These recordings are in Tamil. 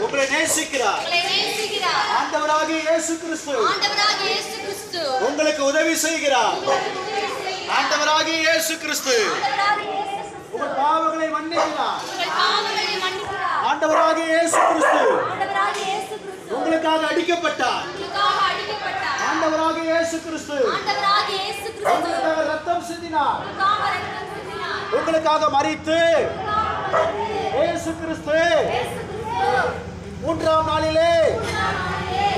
உங்களை நேசிக்கிறார். ஆண்டவராகிய இயேசு கிறிஸ்து உங்களுக்கு உதவி செய்கிறார். ஆண்டவராகிய இயேசு கிறிஸ்து உங்கள் பாவங்களை மன்னிக்கிறார். ஆண்டவராகிய இயேசு கிறிஸ்து உங்களுக்காக அடிக்கப்பட்டார். ஆண்டவராகிய இயேசு கிறிஸ்து உங்களுக்காக ரத்தம் சிந்தினார். உங்களுக்காக மரித்து இயேசு கிறிஸ்து மூன்றாம் நாளிலே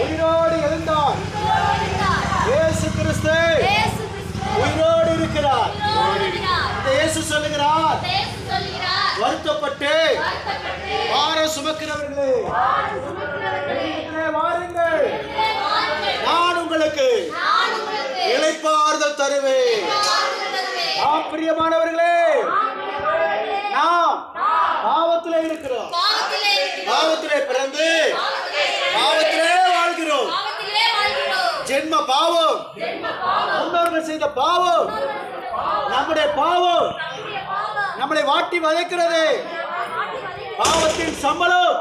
உயிரோடு எழுந்தார். இயேசு கிறிஸ்து உயிரோடு இருக்கிறார். இயேசு சொல்லுகிறார், வருத்தப்பட்டு பாரம் சுமக்கிறவர்களே வாருங்கள், நான் உங்களுக்கு இளைப்பாறுதல் தருவேன். பிரியமானவர்களே, நாம் பாவத்திலே இருக்கிறோம், பாவத்திலே பிறந்து பாவத்திலே வாழ்கிறோம். ஜென்ம பாவம், முன்னோர்கள் செய்த பாவம், நம்முடைய பாவம் நம்மளை வாட்டி வதைக்கிறது. பாவத்தின் சம்பளம்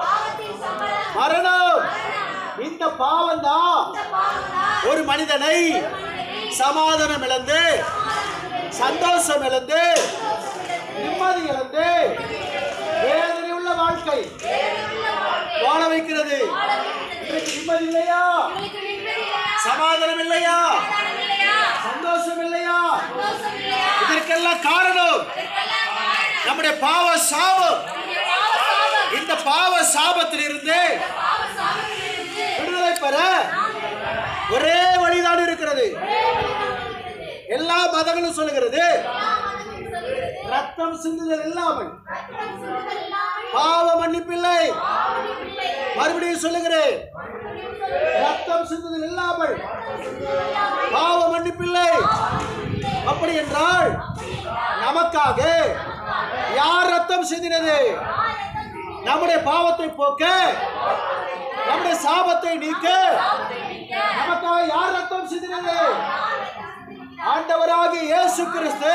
மரணம். இந்த பாவம் தான் ஒரு மனிதனை சமாதானம் இழந்து, சந்தோஷம் இழந்து, நிம்மதி இழந்து, வேதனை உள்ள வாழ்க்கை வாழ வைக்கிறது. இன்றைக்கு நிம்மதி இல்லையா? சமாதானம் இல்லையா? சந்தோஷம் இல்லையா? இதற்கெல்லாம் காரணம் நம்முடைய பாவ சாபம். இந்த பாவ சாபத்தில் இருந்து விடுதலை பெற ஒரே வழிதான் இருக்கிறது. எல்லா மதங்களும் சொல்லுகிறது, ரத்தம் சிந்துதல் இல்லாமல் பாவ மன்னிப்பில்லை. மறுபடியும் சொல்லுகிறேன், ரத்தம் சிந்துதல் இல்லாமல் பாவ மன்னிப்பில்லை. அப்படி என்றால் நமக்காக யார் ரத்தம் சிந்தினது? நம்முடைய பாவத்தை போக்க, நம்முடைய சாபத்தை நீக்க நமக்காக யார் ரத்தம் சிந்தினது? ஆண்டவராகிய இயேசு கிறிஸ்து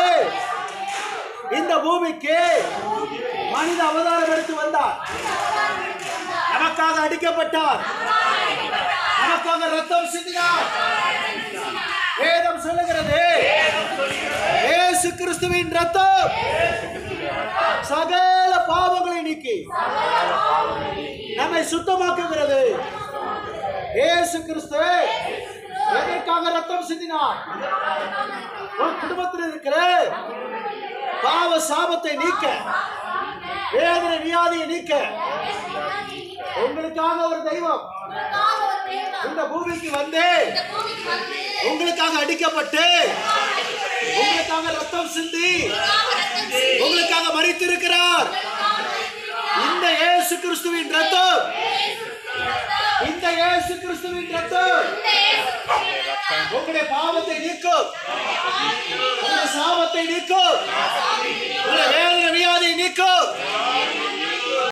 இந்த பூமிக்கு மனித அவதாரம் எடுத்து வந்தார். நமக்காக அடிக்கப்பட்டார், நமக்காக ரத்தம் சிந்தினார். வேதம் சொல்லுகிறது, இயேசு கிறிஸ்துவின் ரத்தம் சகல பாவங்களை நீக்கி நம்மை சுத்தமாக்குகிறது. இயேசு கிறிஸ்து எதற்காக ரத்தம் சிந்தினார்? உன் குடும்பத்தில் இருக்கிற பாவ சாபத்தை நீக்க, வேதனை வியாதியை நீக்க உங்களுக்காக ஒரு தெய்வம் இந்த பூமிக்கு வந்து உங்களுக்காக அடிக்கப்பட்டு, உங்களுக்காக ரத்தம் சிந்தி, உங்களுக்காக மரித்திருக்கிறார். இந்த இயேசு கிறிஸ்துவின் ரத்தம், இந்த இயேசு கிறிஸ்துவின் ரத்தம் உங்களுடைய பாவத்தை நீக்கும், உங்களுடைய சாபத்தை நீக்கும், உங்களுடைய வேதனை வியாதியை நீக்கும்.